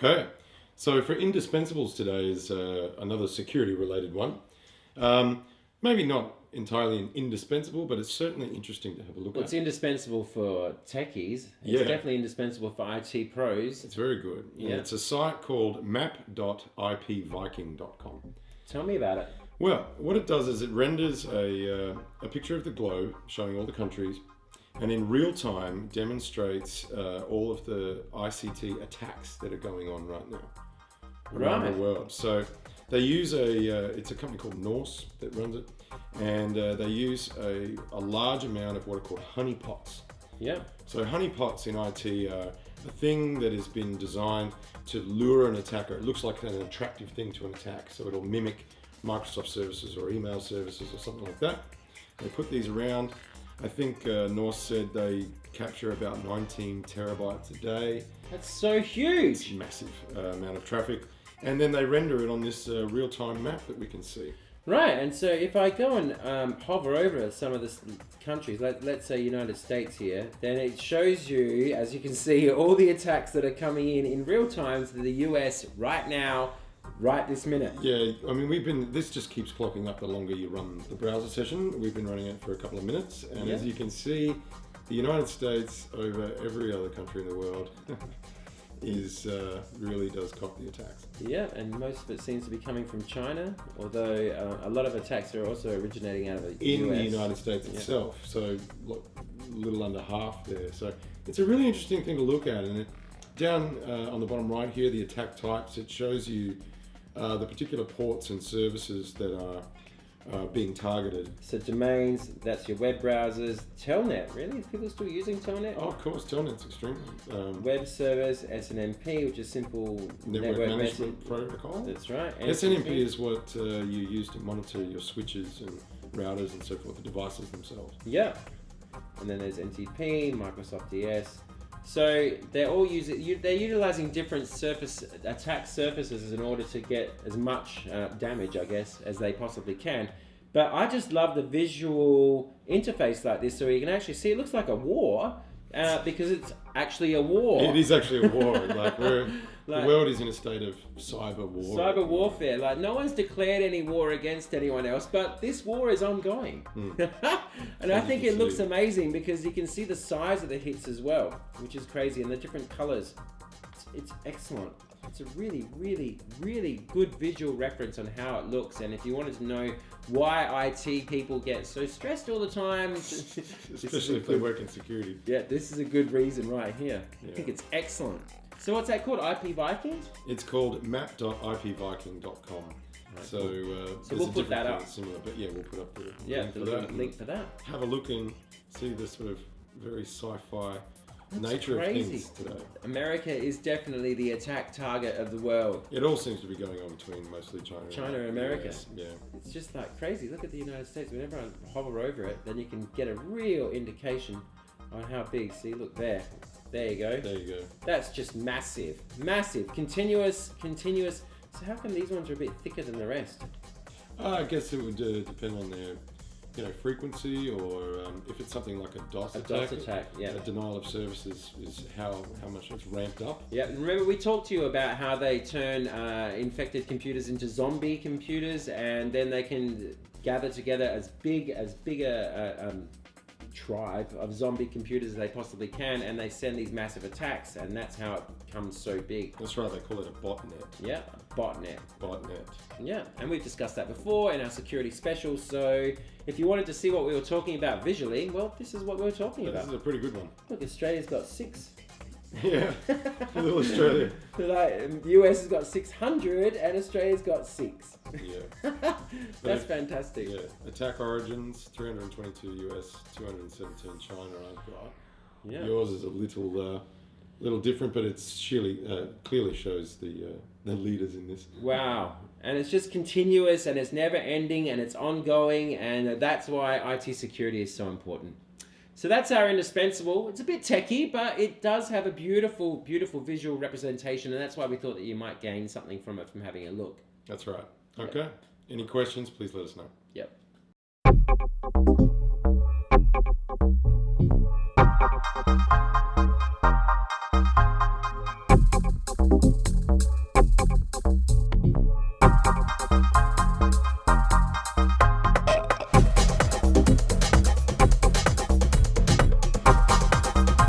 Okay, so for Indispensables today is another security-related one. Maybe not entirely indispensable, but it's certainly interesting to have a look Well, it's at. indispensable for techies. It's Yeah. definitely indispensable for IT pros. It's very good. Yeah. It's a site called map.ipviking.com. Tell me about it. Well, what it does is it renders a picture of the globe showing all the countries, and in real time demonstrates all of the ICT attacks that are going on right now around Right. the world. So they use it's a company called Norse that runs it, and they use a large amount of what are called honeypots. Yeah. So honeypots in IT are a thing that has been designed to lure an attacker. It looks like an attractive thing to an attack, so it'll mimic Microsoft services or email services or something like that. They put these around. I think Norse said they capture about 19 terabytes a day. That's so It's huge. a massive amount of traffic. And then they render it on this real-time map that we can see. Right, and so if I go and hover over some of the countries, let's say United States here, then it shows you, as you can see, all the attacks that are coming in real time to the US right now, right this minute. Yeah, I mean, this just keeps clocking up the longer you run the browser session. We've been running it for a couple of minutes, and as you can see, the United States over every other country in the world really does cop the attacks. Yeah, and most of it seems to be coming from China, although a lot of attacks are also originating out of the In US. the United States itself, so look, a little under half there. So it's a really interesting thing to look at, and down on the bottom right here, the attack types, it shows you the particular ports and services that are being targeted. So domains, that's your web browsers. Telnet, really? Is people still using Telnet? Oh, of course, Telnet's extremely Web service, SNMP, which is simple network management protocol. That's right. SNMP is what you use to monitor your switches and routers and so forth, the devices themselves. Yeah. And then there's NTP, Microsoft DS. So they're all they're utilizing different attack surfaces in order to get as much damage, I guess, as they possibly can. But I just love the visual interface like this, so you can actually see it looks like a war because it's actually a war. It is actually a war. The world is in a state of cyber war. Cyber warfare. Like, no one's declared any war against anyone else, but this war is ongoing. And I think it looks amazing because you can see the size of the hits as well, which is crazy, and the different colors. It's excellent. It's a really, really, really good visual reference on how it looks. And if you wanted to know why IT people get so stressed all the time, especially if they work in security. Yeah, this is a good reason right here. Yeah. I think it's excellent. So what's that called? IPViking? It's called map.ipviking.com. Right, so we'll put that up. Similar, but yeah, we'll put up the link for that. Have a look and see the sort of very sci-fi nature crazy. Of things today. America is definitely the attack target of the world. It all seems to be going on between mostly China and America. US. Yeah. It's just like crazy. Look at the United States. Whenever I hover over it, then you can get a real indication on how big. See, look there. There you go. There you go. That's just massive. Massive. Continuous. So how come these ones are a bit thicker than the rest? I guess it would depend on their frequency, or if it's something like a DOS attack. Yeah. A denial of service is how much it's ramped up. Yeah, and remember we talked to you about how they turn infected computers into zombie computers, and then they can gather together as big a tribe of zombie computers as they possibly can, and they send these massive attacks, and that's how it becomes so big. That's right, they call it a botnet. Yeah, botnet. Botnet. Yeah, and we've discussed that before in our security special, so if you wanted to see what we were talking about visually, well, this is what we were talking about. This is a pretty good one. Look, Australia's got 6. Yeah, little Australia. Like, US has got 600 and Australia's got 6. Yeah. That's fantastic. Yeah. Attack origins, 322 US, 217 China I've got. Yeah. Yours is a little different, but it's clearly shows the leaders in this. Wow. And it's just continuous, and it's never ending, and it's ongoing, and that's why IT security is so important. So that's our indispensable. It's a bit techy, but it does have a beautiful, beautiful visual representation, and that's why we thought that you might gain something from it from having a look. That's right. Okay. Any questions, please let us know. Yep.